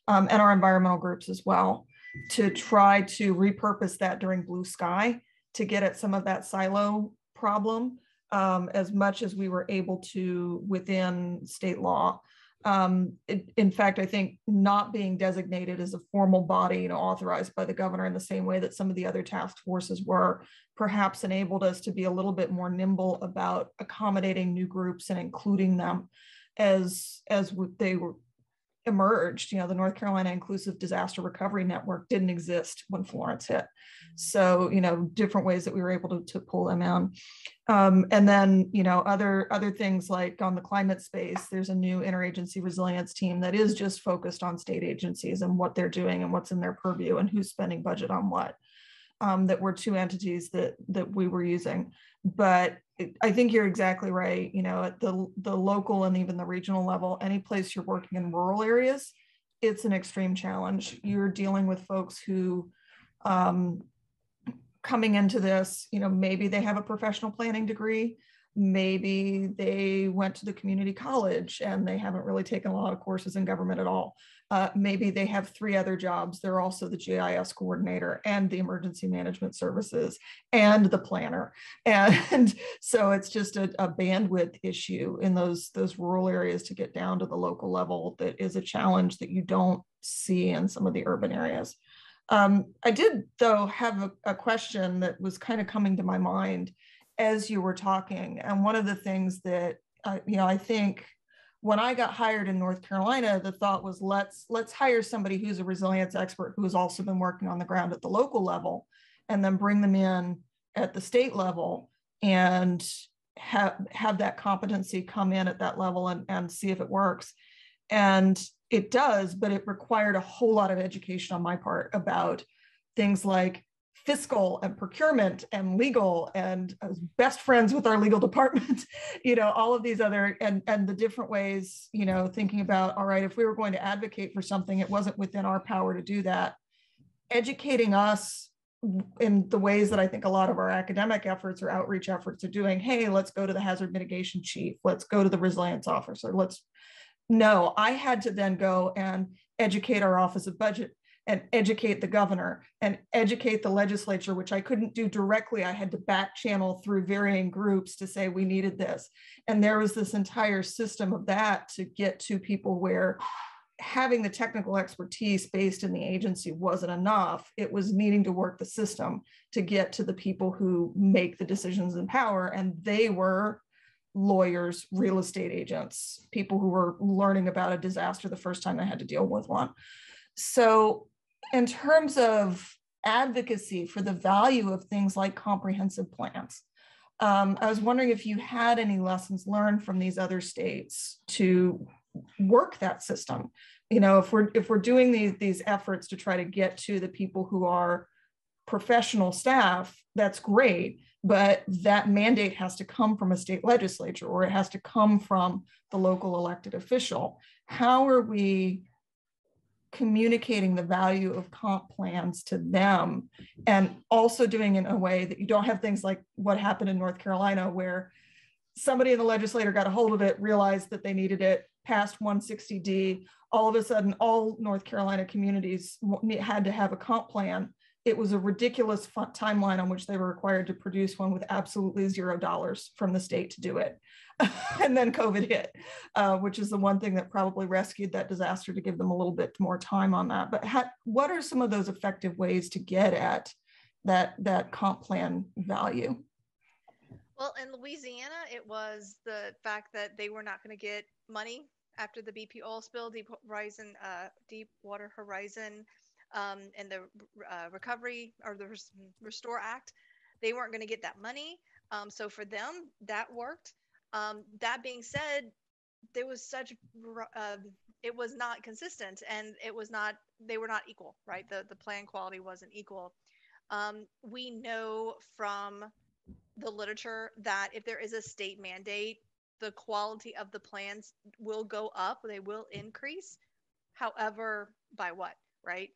and our environmental groups as well, to try to repurpose that during blue sky to get at some of that silo problem as much as we were able to within state law. In fact, I think not being designated as a formal body, authorized by the governor in the same way that some of the other task forces were, perhaps enabled us to be a little bit more nimble about accommodating new groups and including them as they were emerged. The North Carolina Inclusive Disaster Recovery Network didn't exist when Florence hit. So, different ways that we were able to pull them in. And then, other things like on the climate space, there's a new interagency resilience team that is just focused on state agencies and what they're doing and what's in their purview and who's spending budget on what. that were two entities that we were using. But I think you're exactly right. You know, at the local and even the regional level, any place you're working in rural areas, it's an extreme challenge. You're dealing with folks who coming into this, you know, maybe they have a professional planning degree, maybe they went to the community college and they haven't really taken a lot of courses in government at all. Maybe they have 3 other jobs. They're also the GIS coordinator and the emergency management services and the planner. And so it's just a bandwidth issue in those rural areas to get down to the local level that is a challenge that you don't see in some of the urban areas. I did, though, have a question that was kind of coming to my mind as you were talking. And one of the things that, you know, I think when I got hired in North Carolina, the thought was let's hire somebody who's a resilience expert who has also been working on the ground at the local level, and then bring them in at the state level and have that competency come in at that level and see if it works. And it does, but it required a whole lot of education on my part about things like fiscal and procurement and legal, and I was best friends with our legal department, you know, all of these other, and the different ways, you know, thinking about, all right, if we were going to advocate for something, it wasn't within our power to do that. Educating us in the ways that I think a lot of our academic efforts or outreach efforts are doing, hey, let's go to the hazard mitigation chief, let's go to the resilience officer, no, I had to then go and educate our Office of Budget and educate the governor and educate the legislature, which I couldn't do directly. I had to back channel through varying groups to say we needed this. And there was this entire system of that to get to people where having the technical expertise based in the agency wasn't enough. It was needing to work the system to get to the people who make the decisions in power. And they were lawyers, real estate agents, people who were learning about a disaster the first time they had to deal with one. So in terms of advocacy for the value of things like comprehensive plans, I was wondering if you had any lessons learned from these other states to work that system. You know, if we're doing these efforts to try to get to the people who are professional staff, that's great, but that mandate has to come from a state legislature, or it has to come from the local elected official. How are we communicating the value of comp plans to them, and also doing it in a way that you don't have things like what happened in North Carolina, where somebody in the legislature got a hold of it, realized that they needed it, passed 160D, all of a sudden all North Carolina communities had to have a comp plan. It was a ridiculous timeline on which they were required to produce one with absolutely $0 from the state to do it. And then COVID hit, which is the one thing that probably rescued that disaster, to give them a little bit more time on that. But what are some of those effective ways to get at that comp plan value? Well, in Louisiana, it was the fact that they were not going to get money after the BP oil spill, Deepwater Horizon, and the Recovery or the Restore Act. They weren't going to get that money. So for them, that worked. That being said, there was it was not consistent, and they were not equal, right? The plan quality wasn't equal. We know from the literature that if there is a state mandate, the quality of the plans will go up, they will increase. However, by what, right?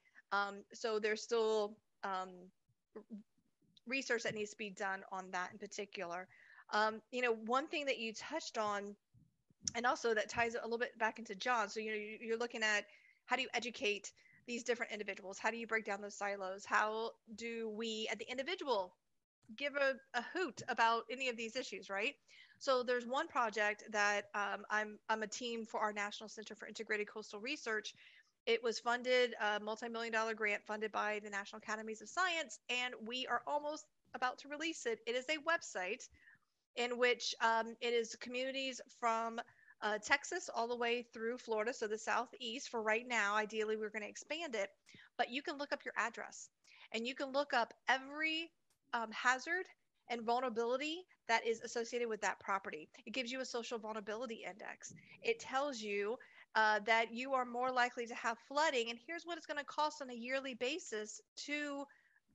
So there's still research that needs to be done on that in particular. You know, one thing that you touched on, and also that ties a little bit back into John. So, you know, you're looking at how do you educate these different individuals? How do you break down those silos? How do we, at the individual, give a hoot about any of these issues, right? So there's one project that I'm a team for our National Center for Integrated Coastal Research. It was funded, a multi-million-dollar grant funded by the National Academies of Science, and we are almost about to release it. It is a website in which it is communities from Texas all the way through Florida, so the Southeast for right now. Ideally, we're going to expand it, but you can look up your address, and you can look up every hazard and vulnerability that is associated with that property. It gives you a social vulnerability index. It tells you that you are more likely to have flooding, and here's what it's going to cost on a yearly basis to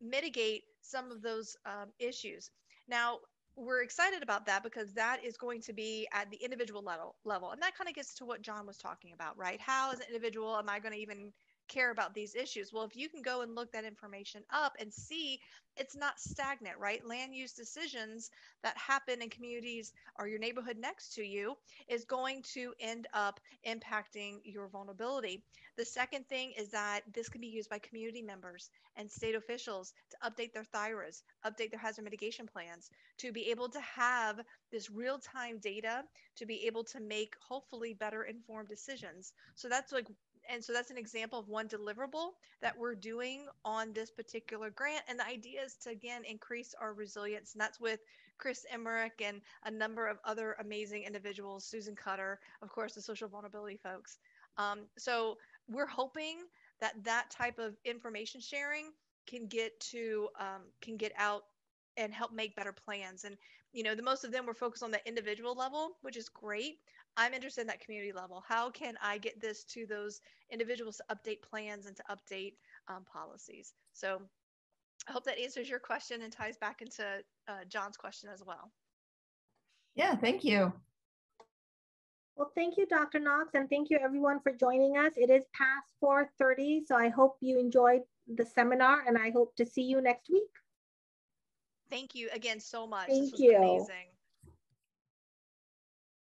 mitigate some of those issues. Now, we're excited about that because that is going to be at the individual level. And that kind of gets to what John was talking about, right? How as an individual am I going to even care about these issues? Well, if you can go and look that information up and see it's not stagnant, right? Land use decisions that happen in communities or your neighborhood next to you is going to end up impacting your vulnerability. The second thing is that this can be used by community members and state officials to update their THIRAs, update their hazard mitigation plans, to be able to have this real-time data to be able to make hopefully better informed decisions. So that's an example of one deliverable that we're doing on this particular grant. And the idea is to, again, increase our resilience. And that's with Chris Emmerich and a number of other amazing individuals, Susan Cutter, of course, the social vulnerability folks. So we're hoping that that type of information sharing can get out and help make better plans. And, the most of them were focused on the individual level, which is great. I'm interested in that community level. How can I get this to those individuals to update plans and to update policies? So I hope that answers your question and ties back into John's question as well. Yeah, thank you. Well, thank you, Dr. Knox, and thank you everyone for joining us. It is past 4:30, so I hope you enjoyed the seminar and I hope to see you next week. Thank you again so much. Thank This was you. amazing.